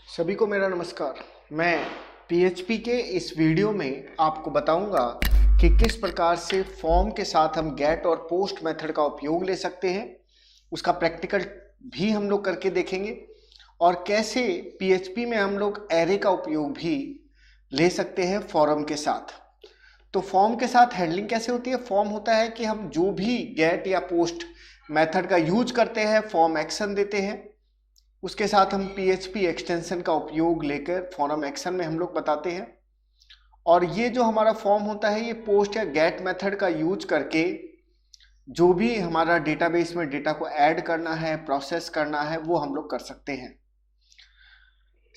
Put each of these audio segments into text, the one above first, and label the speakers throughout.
Speaker 1: सभी को मेरा नमस्कार। मैं PHP के इस वीडियो में आपको बताऊंगा कि किस प्रकार से फॉर्म के साथ हम गेट और पोस्ट मेथड का उपयोग ले सकते हैं। उसका प्रैक्टिकल भी हम लोग करके देखेंगे और कैसे PHP में हम लोग एरे का उपयोग भी ले सकते हैं फॉर्म के साथ। तो फॉर्म के साथ हैंडलिंग कैसे होती है? फॉर्म होता है कि हम जो भी गेट या पोस्ट मेथड का यूज करते हैं, फॉर्म एक्शन देते हैं, उसके साथ हम PHP एक्सटेंशन का उपयोग लेकर फॉर्म एक्शन में हम लोग बताते हैं। और ये जो हमारा फॉर्म होता है, ये पोस्ट या गेट मेथड का यूज करके जो भी हमारा डेटाबेस में डेटा को ऐड करना है, प्रोसेस करना है, वो हम लोग कर सकते हैं।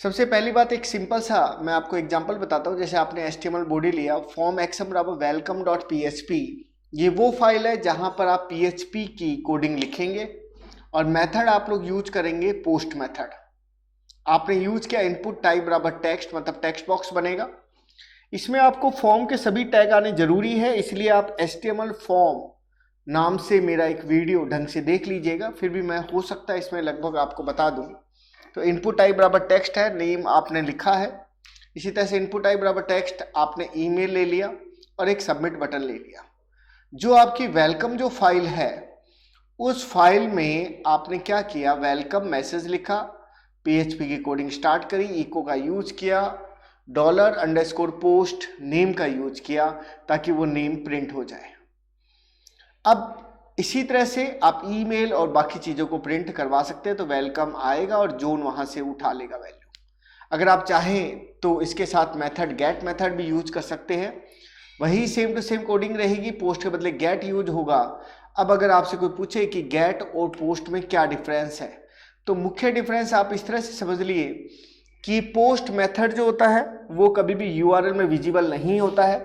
Speaker 1: सबसे पहली बात, एक सिंपल सा मैं आपको एग्जांपल बताता हूँ। जैसे आपने HTML बॉडी लिया, फॉर्म एक्शन बराबर welcome.php, ये वो फाइल है जहां पर आप PHP की कोडिंग लिखेंगे और मेथड आप लोग यूज करेंगे पोस्ट मेथड। आपने यूज किया इनपुट टाइप बराबर टेक्स्ट, मतलब टेक्स्ट बॉक्स बनेगा। इसमें आपको फॉर्म के सभी टैग आने जरूरी है, इसलिए आप HTML फॉर्म नाम से मेरा एक वीडियो ढंग से देख लीजिएगा। फिर भी मैं हो सकता है इसमें लगभग आपको बता दूं। तो इनपुट टाइप बराबर टेक्स्ट है, नेम आपने लिखा है। इसी तरह से इनपुट टाइप बराबर टेक्स्ट, आपने ईमेल ले लिया और एक सबमिट बटन ले लिया। जो आपकी वेलकम जो फाइल है, उस फाइल में आपने क्या किया, वेलकम मैसेज लिखा, PHP की कोडिंग स्टार्ट करी, इको का यूज किया, $_पोस्ट नेम का यूज किया ताकि वो नेम प्रिंट हो जाए। अब इसी तरह से आप ईमेल और बाकी चीज़ों को प्रिंट करवा सकते हैं। तो वेलकम आएगा और जोन वहाँ से उठा लेगा वैल्यू। अगर आप चाहें तो इसके साथ मेथड गेट मेथड भी यूज कर सकते हैं। वही सेम टू सेम कोडिंग रहेगी, पोस्ट के बदले गेट यूज होगा। अब अगर आपसे कोई पूछे कि गेट और पोस्ट में क्या डिफरेंस है, तो मुख्य डिफरेंस आप इस तरह से समझ लिए कि पोस्ट मेथड जो होता है वो कभी भी URL में विजिबल नहीं होता है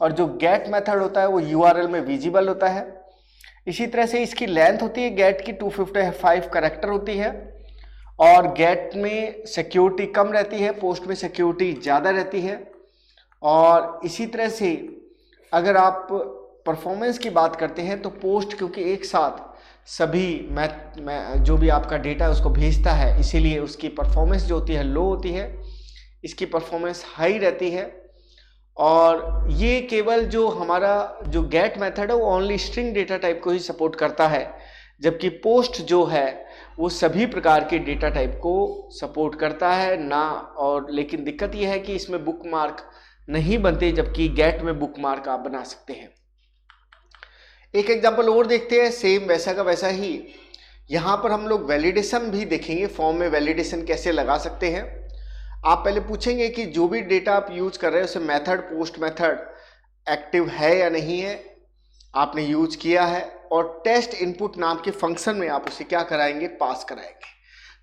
Speaker 1: और जो गेट मेथड होता है वो URL में विजिबल होता है। इसी तरह से इसकी लेंथ होती है गेट की 255 कैरेक्टर होती है और गेट में सिक्योरिटी कम रहती है, पोस्ट में सिक्योरिटी ज़्यादा रहती है। और इसी तरह से अगर आप परफॉर्मेंस की बात करते हैं तो पोस्ट क्योंकि एक साथ सभी जो भी आपका डेटा है उसको भेजता है, इसीलिए उसकी परफॉर्मेंस जो होती है लो होती है, इसकी परफॉर्मेंस हाई रहती है। और ये केवल जो हमारा जो गेट मेथड है वो ओनली स्ट्रिंग डेटा टाइप को ही सपोर्ट करता है, जबकि पोस्ट जो है वो सभी प्रकार के डेटा टाइप को सपोर्ट करता है ना। और लेकिन दिक्कत यह है कि इसमें बुकमार्क नहीं बनते, जबकि गेट में बुकमार्क आप बना सकते हैं। एक एग्जांपल और देखते हैं, सेम वैसा का वैसा ही। यहाँ पर हम लोग वैलिडेशन भी देखेंगे, फॉर्म में वैलिडेशन कैसे लगा सकते हैं। आप पहले पूछेंगे कि जो भी डेटा आप यूज कर रहे हैं उसे मेथड पोस्ट मेथड एक्टिव है या नहीं है, आपने यूज किया है। और टेस्ट इनपुट नाम के फंक्शन में आप उसे क्या कराएंगे, पास कराएंगे।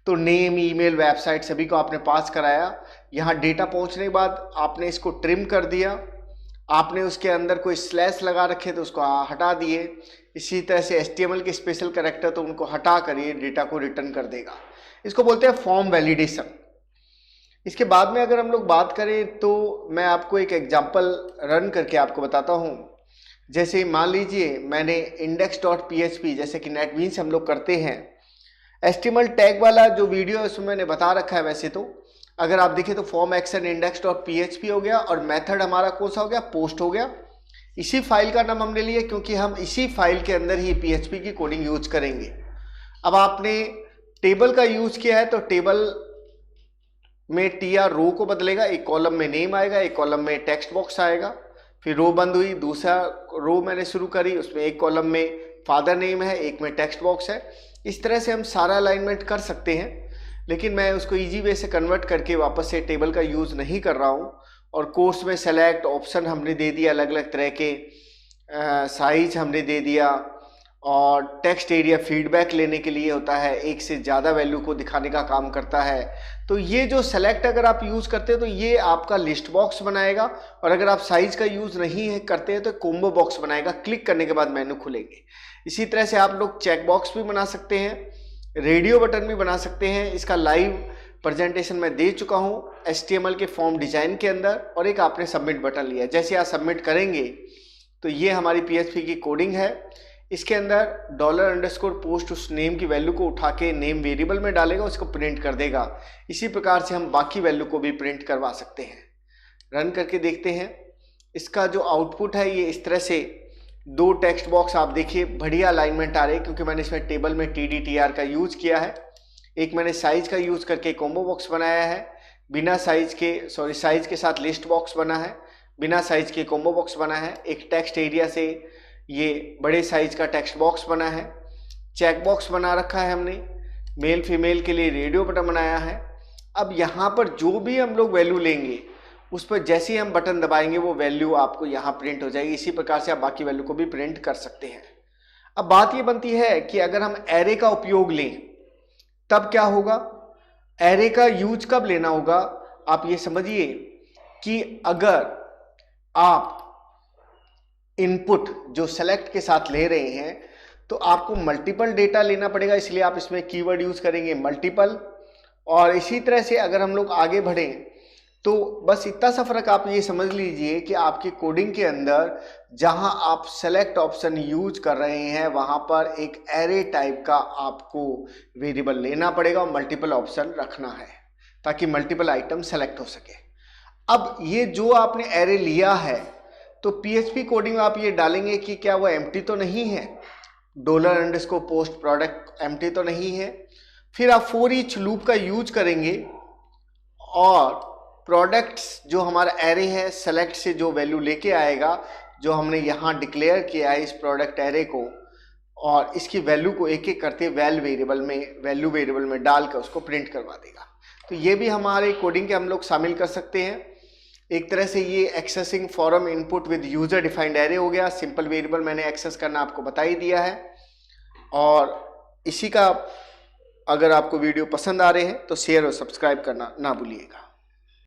Speaker 1: तो नेम, ईमेल, वेबसाइट सभी को आपने पास कराया। यहाँ डेटा पहुँचने के बाद आपने इसको ट्रिम कर दिया, आपने उसके अंदर कोई स्लैश लगा रखे तो उसको हटा दिए। इसी तरह से HTML के स्पेशल कैरेक्टर तो उनको हटा कर ये डेटा को रिटर्न कर देगा। इसको बोलते हैं फॉर्म वैलिडेशन। इसके बाद में अगर हम लोग बात करें तो मैं आपको एक एग्जांपल रन करके आपको बताता हूँ। जैसे मान लीजिए मैंने index.php, जैसे कि नेटबीन्स हम लोग करते हैं, HTML टैग वाला जो वीडियो है उसमें मैंने बता रखा है। वैसे तो अगर आप देखें तो फॉर्म एक्शन index.php हो गया और मेथड हमारा कौन सा हो गया, पोस्ट हो गया। इसी फाइल का नाम हमने लिया क्योंकि हम इसी फाइल के अंदर ही PHP की कोडिंग यूज करेंगे। अब आपने टेबल का यूज किया है तो टेबल में TR रो को बदलेगा, एक कॉलम में नेम आएगा, एक कॉलम में टेक्स्ट बॉक्स आएगा। फिर रो बंद हुई, दूसरा रो मैंने शुरू करी, उसमें एक कॉलम में फादर नेम है, एक में टेक्स्ट बॉक्स है। इस तरह से हम सारा अलाइनमेंट कर सकते हैं, लेकिन मैं उसको इजी वे से कन्वर्ट करके वापस से टेबल का यूज़ नहीं कर रहा हूँ। और कोर्स में सेलेक्ट ऑप्शन हमने दे दिया, अलग अलग तरह के साइज हमने दे दिया। और टेक्स्ट एरिया फीडबैक लेने के लिए होता है, एक से ज़्यादा वैल्यू को दिखाने का काम करता है। तो ये जो सेलेक्ट अगर आप यूज़ करते हैं तो ये आपका लिस्ट बॉक्स बनाएगा, और अगर आप साइज का यूज़ नहीं करते हैं तो कॉम्बो बॉक्स बनाएगा। क्लिक करने के बाद मेनू खुलेंगे। इसी तरह से आप लोग चेक बॉक्स भी बना सकते हैं, रेडियो बटन भी बना सकते हैं। इसका लाइव प्रेजेंटेशन मैं दे चुका हूँ HTML के फॉर्म डिजाइन के अंदर। और एक आपने सबमिट बटन लिया, जैसे आप सबमिट करेंगे तो ये हमारी PHP की कोडिंग है। इसके अंदर $_ उस नेम की वैल्यू को उठा के नेम वेरिएबल में डालेगा, उसको प्रिंट कर देगा। इसी प्रकार से हम बाकी वैल्यू को भी प्रिंट करवा सकते हैं। रन करके देखते हैं। इसका जो आउटपुट है ये इस तरह से 2 टेक्स्ट बॉक्स आप देखिए बढ़िया अलाइनमेंट आ रहे हैं, क्योंकि मैंने इसमें टेबल में TDTR का यूज किया है। एक मैंने साइज का यूज करके कॉम्बो बॉक्स बनाया है, बिना साइज के साइज के साथ लिस्ट बॉक्स बना है, बिना साइज के कॉम्बो बॉक्स बना है। एक टेक्स्ट एरिया से ये बड़े साइज का टेक्स्ट बॉक्स बना है। चेक बॉक्स बना रखा है हमने, मेल फीमेल के लिए रेडियो बटन बनाया है। अब यहाँ पर जो भी हम लोग वैल्यू लेंगे उस पर जैसे ही हम बटन दबाएंगे वो वैल्यू आपको यहाँ प्रिंट हो जाएगी। इसी प्रकार से आप बाकी वैल्यू को भी प्रिंट कर सकते हैं। अब बात ये बनती है कि अगर हम एरे का उपयोग लें तब क्या होगा, एरे का यूज कब लेना होगा। आप ये समझिए कि अगर आप इनपुट जो सेलेक्ट के साथ ले रहे हैं तो आपको मल्टीपल डेटा लेना पड़ेगा, इसलिए आप इसमें कीवर्ड यूज करेंगे मल्टीपल। और इसी तरह से अगर हम लोग आगे बढ़ें तो बस इतना सा फर्क आप ये समझ लीजिए कि आपकी कोडिंग के अंदर जहां आप सेलेक्ट ऑप्शन यूज कर रहे हैं वहां पर एक एरे टाइप का आपको वेरिएबल लेना पड़ेगा और मल्टीपल ऑप्शन रखना है ताकि मल्टीपल आइटम सेलेक्ट हो सके। अब ये जो आपने एरे लिया है तो PHP कोडिंग में आप ये डालेंगे कि क्या वो एम्प्टी तो नहीं है, $_post प्रोडक्ट एम्प्टी तो नहीं है। फिर आप फॉर ईच लूप का यूज करेंगे और प्रोडक्ट्स जो हमारा एरे है सेलेक्ट से जो वैल्यू लेके आएगा, जो हमने यहाँ डिक्लेयर किया है इस प्रोडक्ट एरे को, और इसकी वैल्यू को एक एक करते वैल्यू वेरिएबल में डालकर उसको प्रिंट करवा देगा। तो ये भी हमारे कोडिंग के हम लोग शामिल कर सकते हैं। एक तरह से ये accessing form input with user defined array हो गया। सिंपल वेरिएबल मैंने एक्सेस करना आपको बता ही दिया है। और इसी का अगर आपको वीडियो पसंद आ रहे हैं तो शेयर और सब्सक्राइब करना ना भूलिएगा।